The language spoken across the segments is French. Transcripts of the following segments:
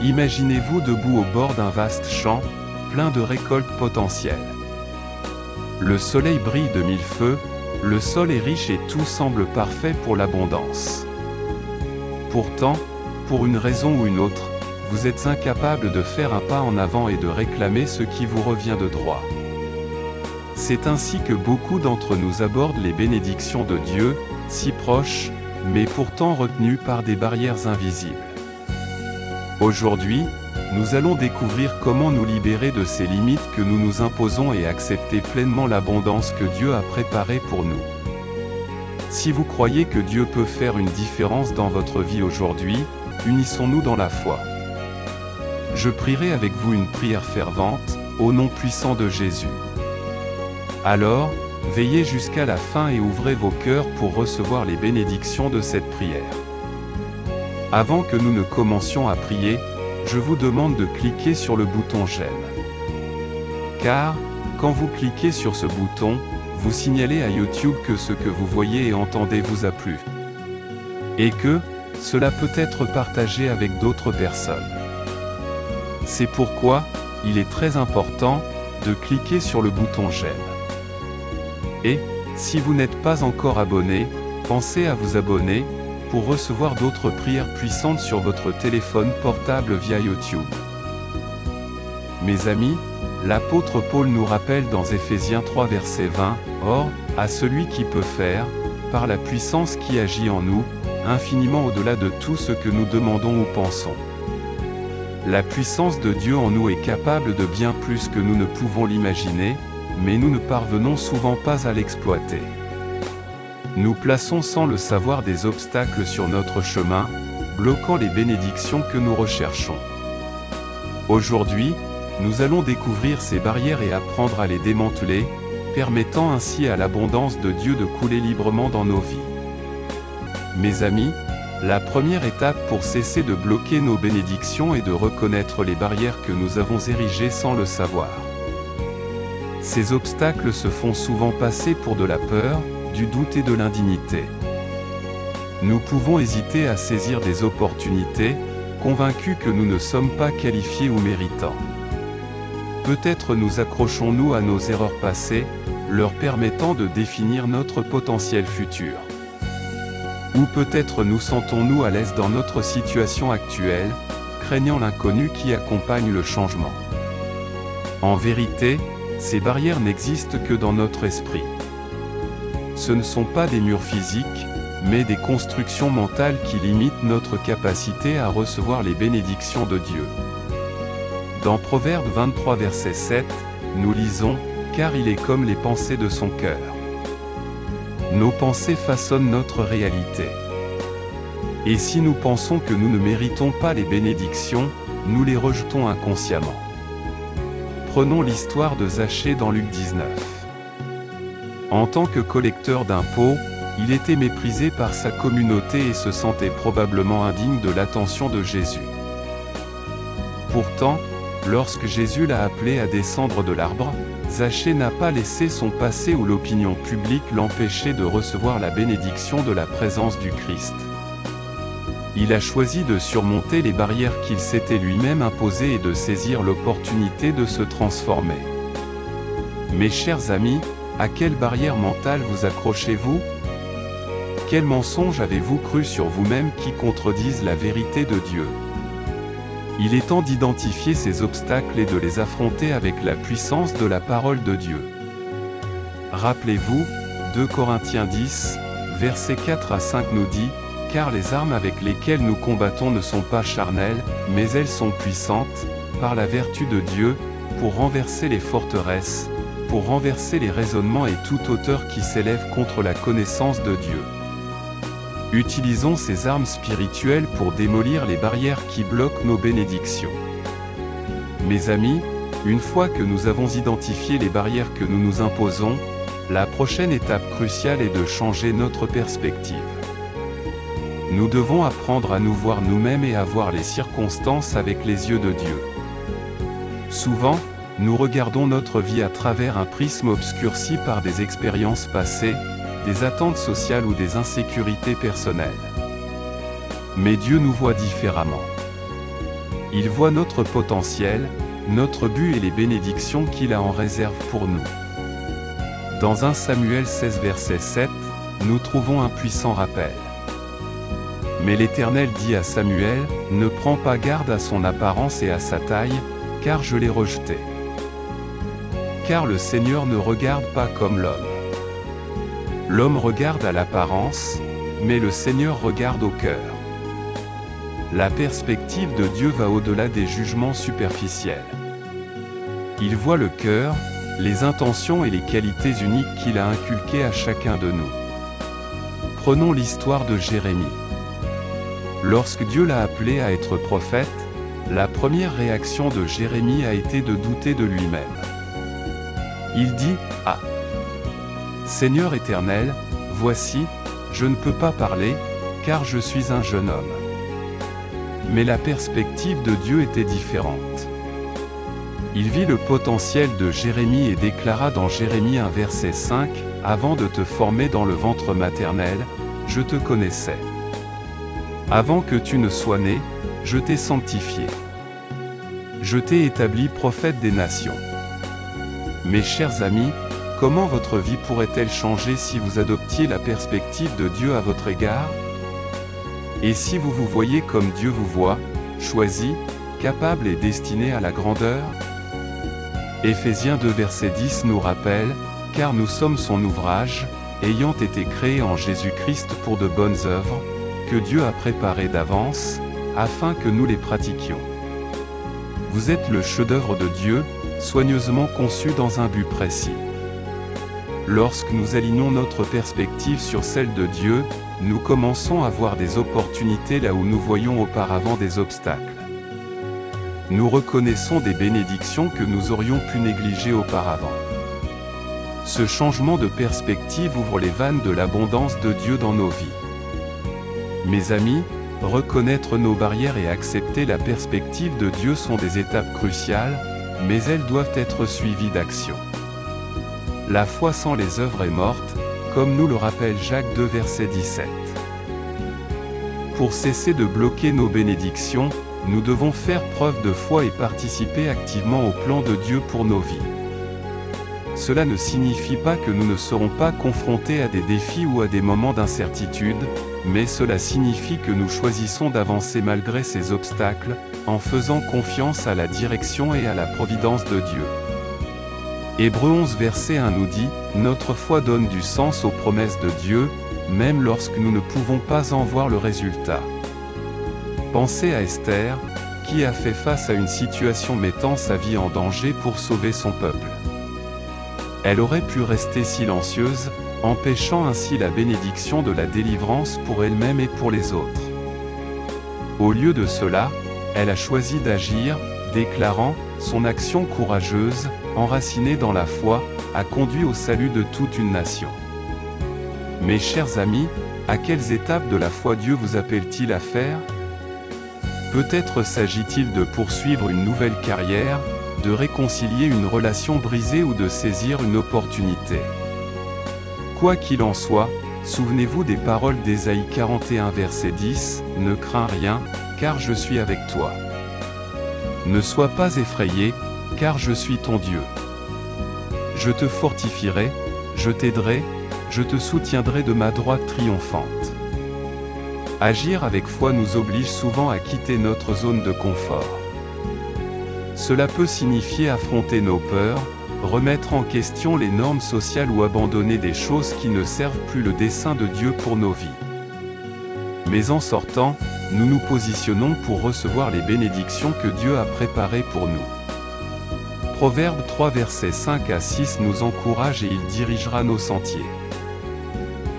Imaginez-vous debout au bord d'un vaste champ, plein de récoltes potentielles. Le soleil brille de mille feux, le sol est riche et tout semble parfait pour l'abondance. Pourtant, pour une raison ou une autre, vous êtes incapable de faire un pas en avant et de réclamer ce qui vous revient de droit. C'est ainsi que beaucoup d'entre nous abordent les bénédictions de Dieu, si proches, mais pourtant retenus par des barrières invisibles. Aujourd'hui, nous allons découvrir comment nous libérer de ces limites que nous nous imposons et accepter pleinement l'abondance que Dieu a préparée pour nous. Si vous croyez que Dieu peut faire une différence dans votre vie aujourd'hui, unissons-nous dans la foi. Je prierai avec vous une prière fervente, au nom puissant de Jésus. Alors, veillez jusqu'à la fin et ouvrez vos cœurs pour recevoir les bénédictions de cette prière. Avant que nous ne commencions à prier, je vous demande de cliquer sur le bouton j'aime. Car, quand vous cliquez sur ce bouton, vous signalez à YouTube que ce que vous voyez et entendez vous a plu. Et que, cela peut être partagé avec d'autres personnes. C'est pourquoi, il est très important, de cliquer sur le bouton j'aime. Et, si vous n'êtes pas encore abonné, pensez à vous abonner, pour recevoir d'autres prières puissantes sur votre téléphone portable via YouTube. Mes amis, l'apôtre Paul nous rappelle dans Éphésiens 3 verset 20, « Or, à celui qui peut faire, par la puissance qui agit en nous, infiniment au-delà de tout ce que nous demandons ou pensons. » La puissance de Dieu en nous est capable de bien plus que nous ne pouvons l'imaginer, mais nous ne parvenons souvent pas à l'exploiter. Nous plaçons sans le savoir des obstacles sur notre chemin, bloquant les bénédictions que nous recherchons. Aujourd'hui, nous allons découvrir ces barrières et apprendre à les démanteler, permettant ainsi à l'abondance de Dieu de couler librement dans nos vies. Mes amis, la première étape pour cesser de bloquer nos bénédictions est de reconnaître les barrières que nous avons érigées sans le savoir. Ces obstacles se font souvent passer pour de la peur, du doute et de l'indignité. Nous pouvons hésiter à saisir des opportunités, convaincus que nous ne sommes pas qualifiés ou méritants. Peut-être nous accrochons-nous à nos erreurs passées, leur permettant de définir notre potentiel futur. Ou peut-être nous sentons-nous à l'aise dans notre situation actuelle, craignant l'inconnu qui accompagne le changement. En vérité, ces barrières n'existent que dans notre esprit. Ce ne sont pas des murs physiques, mais des constructions mentales qui limitent notre capacité à recevoir les bénédictions de Dieu. Dans Proverbe 23 verset 7, nous lisons « Car il est comme les pensées de son cœur ». Nos pensées façonnent notre réalité. Et si nous pensons que nous ne méritons pas les bénédictions, nous les rejetons inconsciemment. Prenons l'histoire de Zachée dans Luc 19. En tant que collecteur d'impôts, il était méprisé par sa communauté et se sentait probablement indigne de l'attention de Jésus. Pourtant, lorsque Jésus l'a appelé à descendre de l'arbre, Zachée n'a pas laissé son passé ou l'opinion publique l'empêcher de recevoir la bénédiction de la présence du Christ. Il a choisi de surmonter les barrières qu'il s'était lui-même imposées et de saisir l'opportunité de se transformer. Mes chers amis, à quelle barrière mentale vous accrochez-vous? Quels mensonges avez-vous cru sur vous-même qui contredisent la vérité de Dieu? Il est temps d'identifier ces obstacles et de les affronter avec la puissance de la parole de Dieu. Rappelez-vous, 2 Corinthiens 10, versets 4 à 5 nous dit « Car les armes avec lesquelles nous combattons ne sont pas charnelles, mais elles sont puissantes, par la vertu de Dieu, pour renverser les forteresses, pour renverser les raisonnements et toute hauteur qui s'élève contre la connaissance de Dieu. » Utilisons ces armes spirituelles pour démolir les barrières qui bloquent nos bénédictions. Mes amis, une fois que nous avons identifié les barrières que nous nous imposons, la prochaine étape cruciale est de changer notre perspective. Nous devons apprendre à nous voir nous-mêmes et à voir les circonstances avec les yeux de Dieu. Souvent, nous regardons notre vie à travers un prisme obscurci par des expériences passées, des attentes sociales ou des insécurités personnelles. Mais Dieu nous voit différemment. Il voit notre potentiel, notre but et les bénédictions qu'il a en réserve pour nous. Dans 1 Samuel 16 verset 7, nous trouvons un puissant rappel. Mais l'Éternel dit à Samuel, « Ne prends pas garde à son apparence et à sa taille, car je l'ai rejeté. » Car le Seigneur ne regarde pas comme l'homme. L'homme regarde à l'apparence, mais le Seigneur regarde au cœur. La perspective de Dieu va au-delà des jugements superficiels. Il voit le cœur, les intentions et les qualités uniques qu'il a inculquées à chacun de nous. Prenons l'histoire de Jérémie. Lorsque Dieu l'a appelé à être prophète, la première réaction de Jérémie a été de douter de lui-même. Il dit, « Ah! Seigneur éternel, voici, je ne peux pas parler, car je suis un jeune homme. » Mais la perspective de Dieu était différente. Il vit le potentiel de Jérémie et déclara dans Jérémie 1 verset 5, « Avant de te former dans le ventre maternel, je te connaissais. Avant que tu ne sois né, je t'ai sanctifié. Je t'ai établi prophète des nations. » Mes chers amis, comment votre vie pourrait-elle changer si vous adoptiez la perspective de Dieu à votre égard? Et si vous vous voyez comme Dieu vous voit, choisi, capable et destiné à la grandeur? Éphésiens 2 verset 10 nous rappelle, « Car nous sommes son ouvrage, ayant été créés en Jésus-Christ pour de bonnes œuvres, que Dieu a préparées d'avance, afin que nous les pratiquions. » Vous êtes le chef-d'œuvre de Dieu, soigneusement conçu dans un but précis. Lorsque nous alignons notre perspective sur celle de Dieu, nous commençons à voir des opportunités là où nous voyions auparavant des obstacles. Nous reconnaissons des bénédictions que nous aurions pu négliger auparavant. Ce changement de perspective ouvre les vannes de l'abondance de Dieu dans nos vies. Mes amis, reconnaître nos barrières et accepter la perspective de Dieu sont des étapes cruciales, mais elles doivent être suivies d'action. La foi sans les œuvres est morte, comme nous le rappelle Jacques 2 verset 17. Pour cesser de bloquer nos bénédictions, nous devons faire preuve de foi et participer activement au plan de Dieu pour nos vies. Cela ne signifie pas que nous ne serons pas confrontés à des défis ou à des moments d'incertitude, mais cela signifie que nous choisissons d'avancer malgré ces obstacles, en faisant confiance à la direction et à la providence de Dieu. Hébreux 11 verset 1 nous dit, « Notre foi donne du sens aux promesses de Dieu, même lorsque nous ne pouvons pas en voir le résultat. » Pensez à Esther, qui a fait face à une situation mettant sa vie en danger pour sauver son peuple. Elle aurait pu rester silencieuse, empêchant ainsi la bénédiction de la délivrance pour elle-même et pour les autres. Au lieu de cela, elle a choisi d'agir, déclarant « Son action courageuse, enracinée dans la foi, a conduit au salut de toute une nation. » Mes chers amis, à quelles étapes de la foi Dieu vous appelle-t-il à faire? Peut-être s'agit-il de poursuivre une nouvelle carrière, de réconcilier une relation brisée ou de saisir une opportunité. Quoi qu'il en soit, souvenez-vous des paroles d'Ésaïe 41 verset 10, « Ne crains rien, car je suis avec toi. Ne sois pas effrayé, car je suis ton Dieu. Je te fortifierai, je t'aiderai, je te soutiendrai de ma droite triomphante. » Agir avec foi nous oblige souvent à quitter notre zone de confort. Cela peut signifier affronter nos peurs, remettre en question les normes sociales ou abandonner des choses qui ne servent plus le dessein de Dieu pour nos vies. Mais en sortant, nous nous positionnons pour recevoir les bénédictions que Dieu a préparées pour nous. Proverbe 3 versets 5 à 6 nous encourage et il dirigera nos sentiers.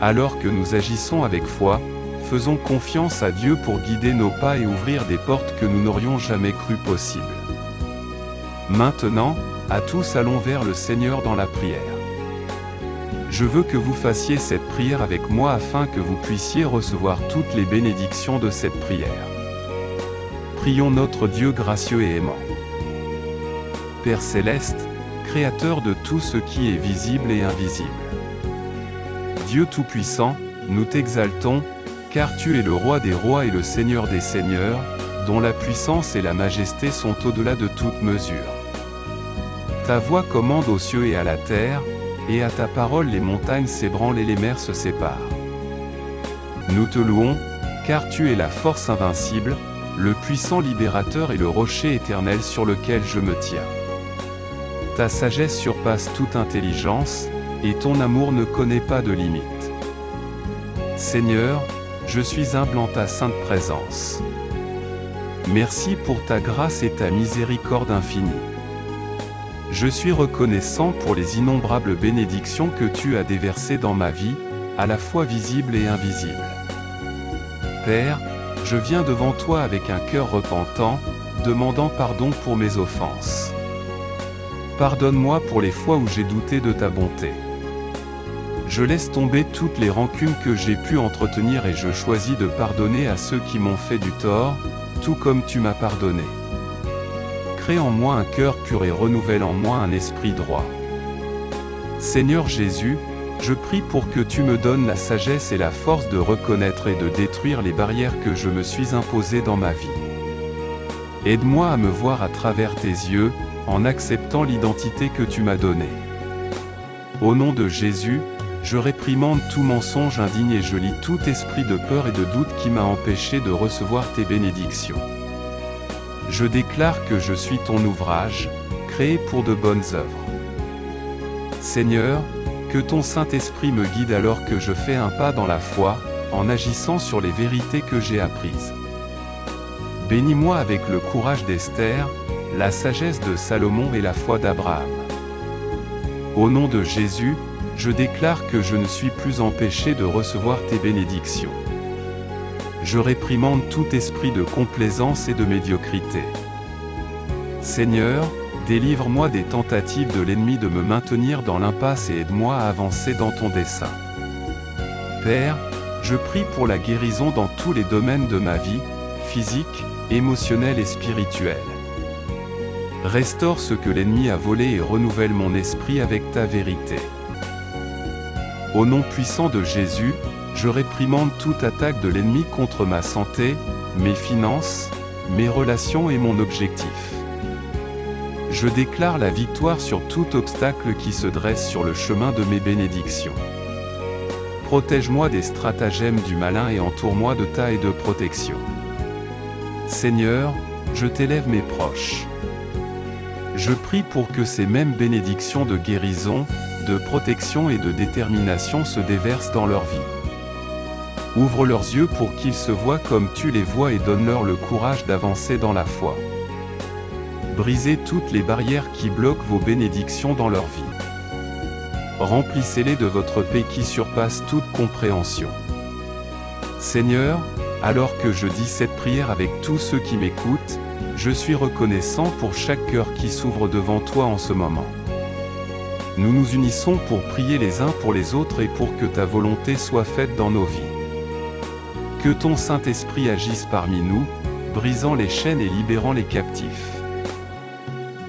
Alors que nous agissons avec foi, faisons confiance à Dieu pour guider nos pas et ouvrir des portes que nous n'aurions jamais cru possibles. Maintenant, à tous allons vers le Seigneur dans la prière. Je veux que vous fassiez cette prière avec moi afin que vous puissiez recevoir toutes les bénédictions de cette prière. Prions notre Dieu gracieux et aimant. Père céleste, Créateur de tout ce qui est visible et invisible. Dieu Tout-Puissant, nous t'exaltons, car tu es le Roi des rois et le Seigneur des seigneurs, dont la puissance et la majesté sont au-delà de toute mesure. Ta voix commande aux cieux et à la terre, et à ta parole les montagnes s'ébranlent et les mers se séparent. Nous te louons, car tu es la force invincible, le puissant libérateur et le rocher éternel sur lequel je me tiens. Ta sagesse surpasse toute intelligence, et ton amour ne connaît pas de limite. Seigneur, je suis humble en ta sainte présence. Merci pour ta grâce et ta miséricorde infinie. Je suis reconnaissant pour les innombrables bénédictions que tu as déversées dans ma vie, à la fois visibles et invisibles. Père, je viens devant toi avec un cœur repentant, demandant pardon pour mes offenses. Pardonne-moi pour les fois où j'ai douté de ta bonté. Je laisse tomber toutes les rancunes que j'ai pu entretenir et je choisis de pardonner à ceux qui m'ont fait du tort, tout comme tu m'as pardonné. Crée en moi un cœur pur et renouvelle en moi un esprit droit. Seigneur Jésus, je prie pour que tu me donnes la sagesse et la force de reconnaître et de détruire les barrières que je me suis imposées dans ma vie. Aide-moi à me voir à travers tes yeux, en acceptant l'identité que tu m'as donnée. Au nom de Jésus, je réprimande tout mensonge indigne et je lis tout esprit de peur et de doute qui m'a empêché de recevoir tes bénédictions. Je déclare que je suis ton ouvrage, créé pour de bonnes œuvres. Seigneur, que ton Saint-Esprit me guide alors que je fais un pas dans la foi, en agissant sur les vérités que j'ai apprises. Bénis-moi avec le courage d'Esther, la sagesse de Salomon et la foi d'Abraham. Au nom de Jésus, je déclare que je ne suis plus empêché de recevoir tes bénédictions. Je réprimande tout esprit de complaisance et de médiocrité. Seigneur, délivre-moi des tentatives de l'ennemi de me maintenir dans l'impasse et aide-moi à avancer dans ton dessein. Père, je prie pour la guérison dans tous les domaines de ma vie, physique, émotionnelle et spirituelle. Restaure ce que l'ennemi a volé et renouvelle mon esprit avec ta vérité. Au nom puissant de Jésus, je réprimande toute attaque de l'ennemi contre ma santé, mes finances, mes relations et mon objectif. Je déclare la victoire sur tout obstacle qui se dresse sur le chemin de mes bénédictions. Protège-moi des stratagèmes du malin et entoure-moi de ta et de protection. Seigneur, je t'élève mes proches. Je prie pour que ces mêmes bénédictions de guérison, de protection et de détermination se déversent dans leur vie. Ouvre leurs yeux pour qu'ils se voient comme tu les vois et donne-leur le courage d'avancer dans la foi. Brisez toutes les barrières qui bloquent vos bénédictions dans leur vie. Remplissez-les de votre paix qui surpasse toute compréhension. Seigneur, alors que je dis cette prière avec tous ceux qui m'écoutent, je suis reconnaissant pour chaque cœur qui s'ouvre devant toi en ce moment. Nous nous unissons pour prier les uns pour les autres et pour que ta volonté soit faite dans nos vies. Que ton Saint-Esprit agisse parmi nous, brisant les chaînes et libérant les captifs.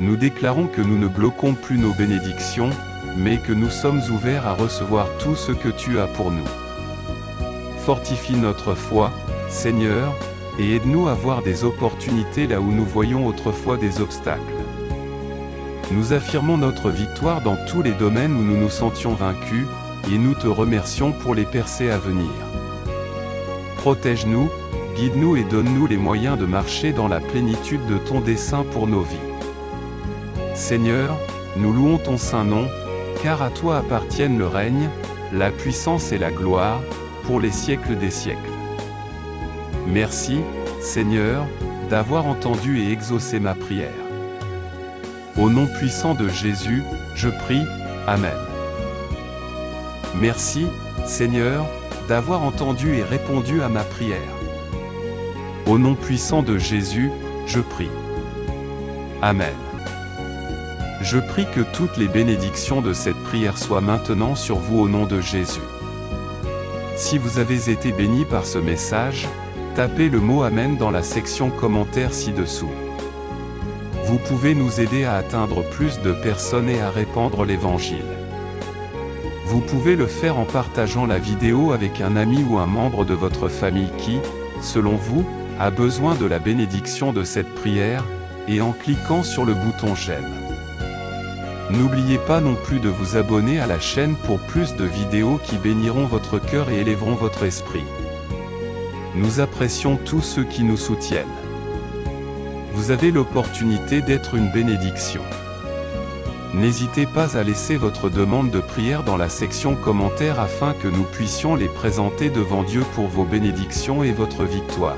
Nous déclarons que nous ne bloquons plus nos bénédictions, mais que nous sommes ouverts à recevoir tout ce que tu as pour nous. Fortifie notre foi, Seigneur, et aide-nous à voir des opportunités là où nous voyons autrefois des obstacles. Nous affirmons notre victoire dans tous les domaines où nous nous sentions vaincus, et nous te remercions pour les percées à venir. Protège-nous, guide-nous et donne-nous les moyens de marcher dans la plénitude de ton dessein pour nos vies. Seigneur, nous louons ton saint nom, car à toi appartiennent le règne, la puissance et la gloire, pour les siècles des siècles. Merci, Seigneur, d'avoir entendu et exaucé ma prière. Au nom puissant de Jésus, je prie, Amen. Merci, Seigneur, d'avoir entendu et répondu à ma prière. Au nom puissant de Jésus, je prie. Amen. Je prie que toutes les bénédictions de cette prière soient maintenant sur vous au nom de Jésus. Si vous avez été béni par ce message, tapez le mot Amen dans la section commentaires ci-dessous. Vous pouvez nous aider à atteindre plus de personnes et à répandre l'Évangile. Vous pouvez le faire en partageant la vidéo avec un ami ou un membre de votre famille qui, selon vous, a besoin de la bénédiction de cette prière, et en cliquant sur le bouton j'aime. N'oubliez pas non plus de vous abonner à la chaîne pour plus de vidéos qui béniront votre cœur et élèveront votre esprit. Nous apprécions tous ceux qui nous soutiennent. Vous avez l'opportunité d'être une bénédiction. N'hésitez pas à laisser votre demande de prière dans la section commentaires afin que nous puissions les présenter devant Dieu pour vos bénédictions et votre victoire.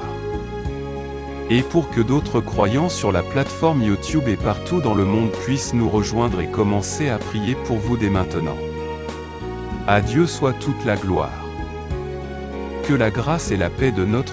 Et pour que d'autres croyants sur la plateforme YouTube et partout dans le monde puissent nous rejoindre et commencer à prier pour vous dès maintenant. À Dieu soit toute la gloire. Que la grâce et la paix de notre